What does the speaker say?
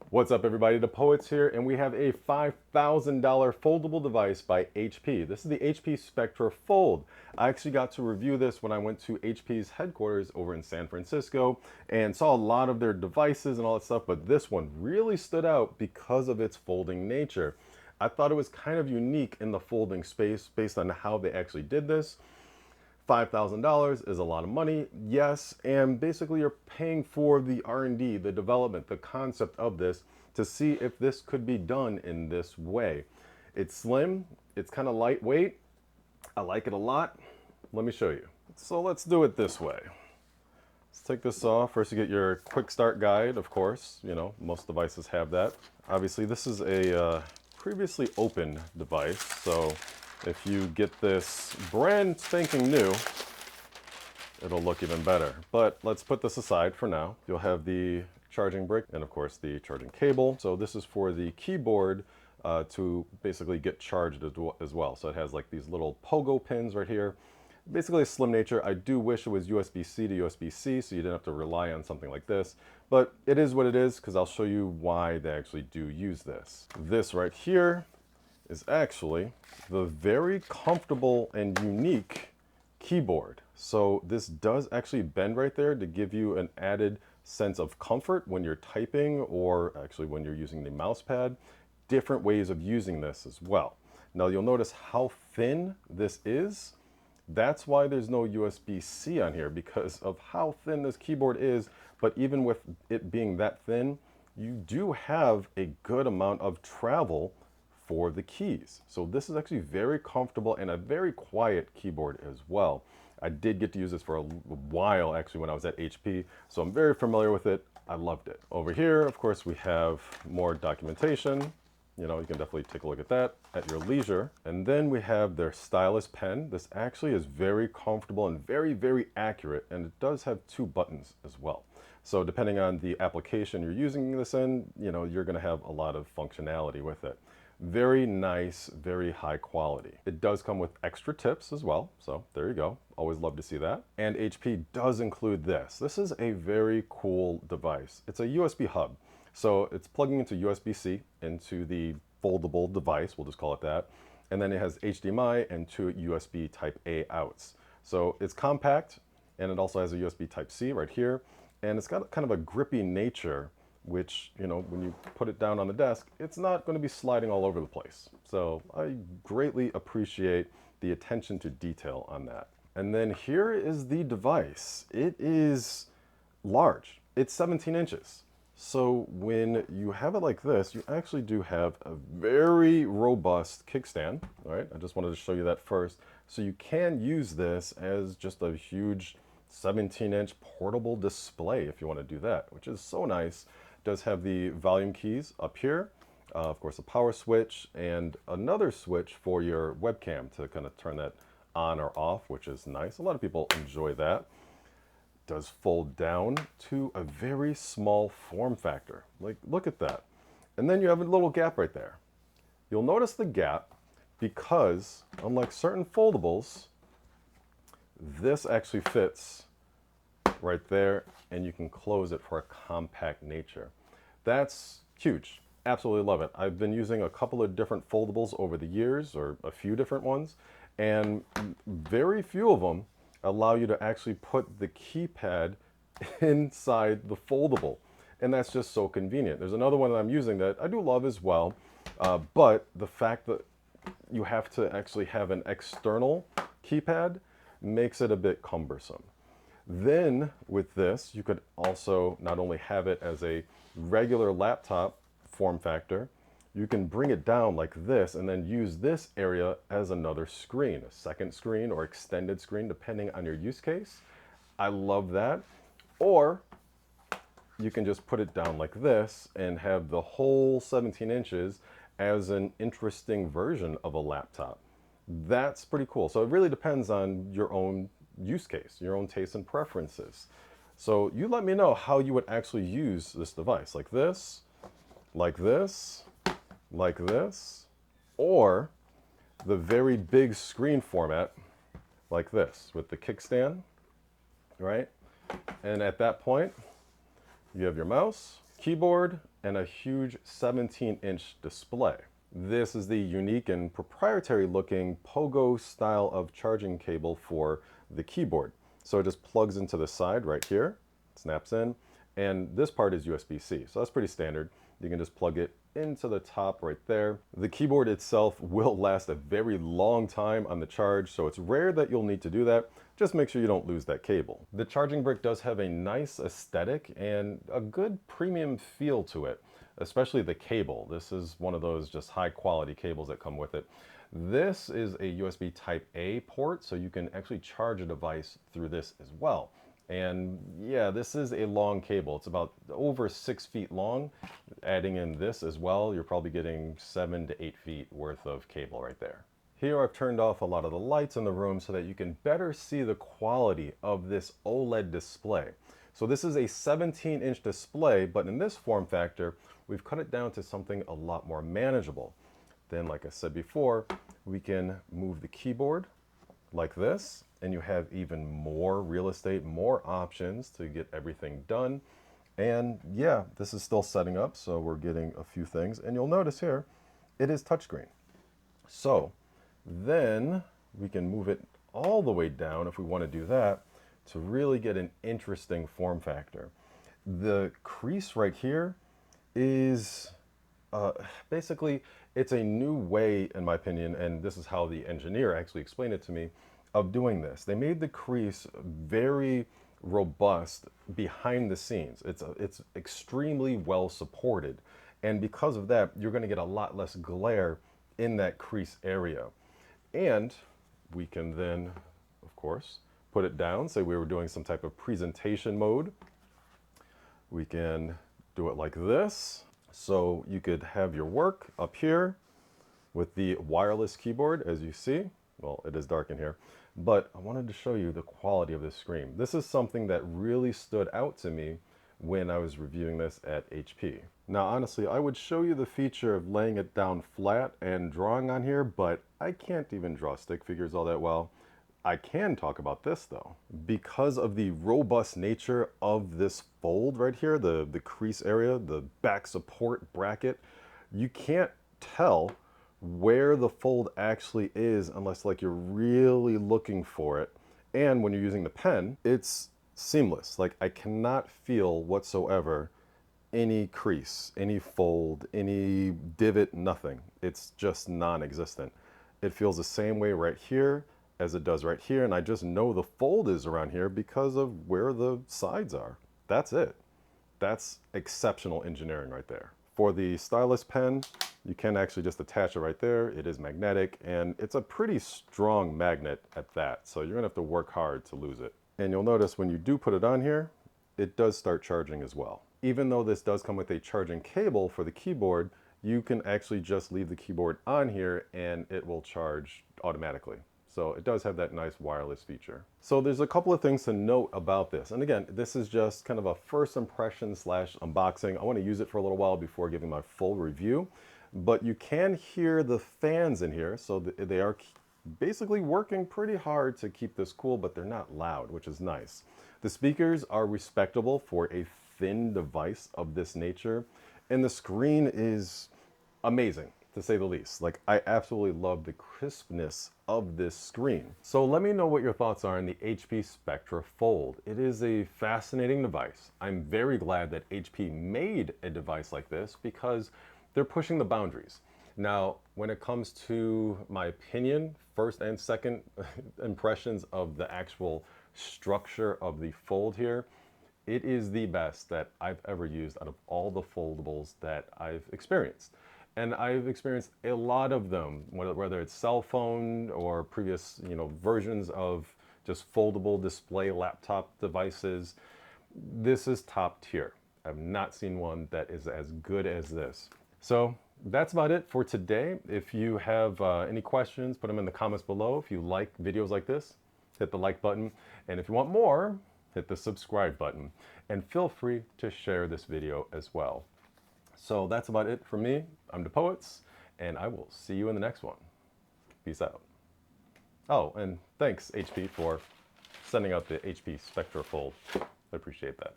What's up, everybody? The Poets here, and we have a $5,000 foldable device by HP. This is the HP Spectre Fold. I actually got to review this when I went to HP's headquarters over in San Francisco and saw a lot of their devices and all that stuff, but this one really stood out because of its folding nature. I thought it was kind of unique in the folding space based on how they actually did this. $5,000 is a lot of money, yes, and basically you're paying for the R&D, the development, the concept of this to see if this could be done in this way. It's slim, it's kind of lightweight, I like it a lot. Let me show you. So let's do it this way. Let's take this off. First you get your quick start guide, of course, you know, most devices have that. Obviously this is a previously opened device, so if you get this brand spanking new, it'll look even better. But let's put this aside for now. You'll have the charging brick and of course the charging cable. So this is for the keyboard to basically get charged as well. So it has like these little pogo pins right here. Basically a slim nature. I do wish it was USB-C to USB-C so you didn't have to rely on something like this. But it is what it is because I'll show you why they actually do use this. This right here is actually the very comfortable and unique keyboard. So this does actually bend right there to give you an added sense of comfort when you're typing or actually when you're using the mouse pad. Different ways of using this as well. Now you'll notice how thin this is. That's why there's no USB-C on here, because of how thin this keyboard is. But even with it being that thin, you do have a good amount of travel for the keys. So this is actually very comfortable and a very quiet keyboard as well. I did get to use this for a while actually when I was at HP, so I'm very familiar with it. I loved it. Over here, of course, we have more documentation. You know, you can definitely take a look at that at your leisure. And then we have their stylus pen. This actually is very comfortable and very, very accurate, and it does have two buttons as well. So depending on the application you're using this in, you know, you're gonna have a lot of functionality with it. Very nice, very high quality. It does come with extra tips as well, so there you go. Always love to see that. And HP does include this. This is a very cool device. It's a USB hub. So it's plugging into USB-C into the foldable device, we'll just call it that. And then it has HDMI and two USB type A outs. So it's compact, and it also has a USB type C right here. And it's got kind of a grippy nature, which, you know, when you put it down on the desk, it's not going to be sliding all over the place. So I greatly appreciate the attention to detail on that. And then here is the device. It is large. It's 17 inches. So when you have it like this, you actually do have a very robust kickstand. All right, I just wanted to show you that first. So you can use this as just a huge 17-inch portable display if you want to do that, which is so nice. It does have the volume keys up here, of course a power switch, and another switch for your webcam to kind of turn that on or off, which is nice. A lot of people enjoy that. It does fold down to a very small form factor. Like, look at that. And then you have a little gap right there. You'll notice the gap because, unlike certain foldables, this actually fits right there, and you can close it for a compact nature. That's huge. Absolutely love it. I've been using a couple of different foldables over the years, or a few different ones, and very few of them allow you to actually put the keypad inside the foldable. And that's just so convenient. There's another one that I'm using that I do love as well, but the fact that you have to actually have an external keypad makes it a bit cumbersome. Then with this, you could also not only have it as a regular laptop form factor, you can bring it down like this and then use this area as another screen, a second screen or extended screen, depending on your use case. I love that. Or you can just put it down like this and have the whole 17 inches as an interesting version of a laptop. That's pretty cool. So it really depends on your own use case, your own tastes and preferences. So you let me know how you would actually use this device, like this, like this, like this, or the very big screen format like this with the kickstand, right? And at that point, you have your mouse, keyboard, and a huge 17-inch display. This is the unique and proprietary looking pogo style of charging cable for the keyboard. So it just plugs into the side right here, snaps in, and this part is USB-C, so that's pretty standard. You can just plug it into the top right there. The keyboard itself will last a very long time on the charge, so it's rare that you'll need to do that. Just make sure you don't lose that cable. The charging brick does have a nice aesthetic and a good premium feel to it, especially the cable. This is one of those just high quality cables that come with it. This is a USB Type A port, so you can actually charge a device through this as well. And yeah, this is a long cable. It's about over 6 feet long. Adding in this as well, you're probably getting 7 to 8 feet worth of cable right there. Here I've turned off a lot of the lights in the room so that you can better see the quality of this OLED display. So this is a 17-inch display, but in this form factor, we've cut it down to something a lot more manageable. Then, like I said before, we can move the keyboard like this, and you have even more real estate, more options to get everything done. And yeah, this is still setting up, so we're getting a few things. And you'll notice here, it is touchscreen. So then we can move it all the way down if we want to do that to really get an interesting form factor. The crease right here is basically, it's a new way, in my opinion, and this is how the engineer actually explained it to me, of doing this. They made the crease very robust behind the scenes. It's extremely well supported, and because of that, you're going to get a lot less glare in that crease area. And we can then, of course, put it down. Say we were doing some type of presentation mode. We can do it like this. So you could have your work up here with the wireless keyboard, as you see. Well, it is dark in here, but I wanted to show you the quality of this screen. This is something that really stood out to me when I was reviewing this at HP. Now, honestly, I would show you the feature of laying it down flat and drawing on here, but I can't even draw stick figures all that well. I can talk about this though. Because of the robust nature of this fold right here, the crease area, the back support bracket, you can't tell where the fold actually is unless like you're really looking for it. And when you're using the pen, it's seamless. Like I cannot feel whatsoever any crease, any fold, any divot, nothing. It's just non-existent. It feels the same way right here as it does right here, and I just know the fold is around here because of where the sides are. That's it. That's exceptional engineering right there. For the stylus pen, you can actually just attach it right there. It is magnetic, and it's a pretty strong magnet at that, so you're gonna have to work hard to lose it. And you'll notice when you do put it on here, it does start charging as well. Even though this does come with a charging cable for the keyboard, you can actually just leave the keyboard on here and it will charge automatically. So it does have that nice wireless feature. So there's a couple of things to note about this. And again, this is just kind of a first impression slash unboxing. I want to use it for a little while before giving my full review. But you can hear the fans in here. So they are basically working pretty hard to keep this cool, but they're not loud, which is nice. The speakers are respectable for a thin device of this nature. And the screen is amazing, to say the least. Like, I absolutely love the crispness of this screen. So let me know what your thoughts are on the HP Spectre Fold. It is a fascinating device. I'm very glad that HP made a device like this because they're pushing the boundaries. Now, when it comes to my opinion, first and second impressions of the actual structure of the fold here, it is the best that I've ever used out of all the foldables that I've experienced. And I've experienced a lot of them, whether it's cell phone or previous, versions of just foldable display laptop devices. This is top tier. I've not seen one that is as good as this. So that's about it for today. If you have any questions, put them in the comments below. If you like videos like this, hit the like button. And if you want more, hit the subscribe button. And feel free to share this video as well. So that's about it for me. I'm the Poets, and I will see you in the next one. Peace out. Oh, and thanks HP for sending out the HP Spectre Fold. I appreciate that.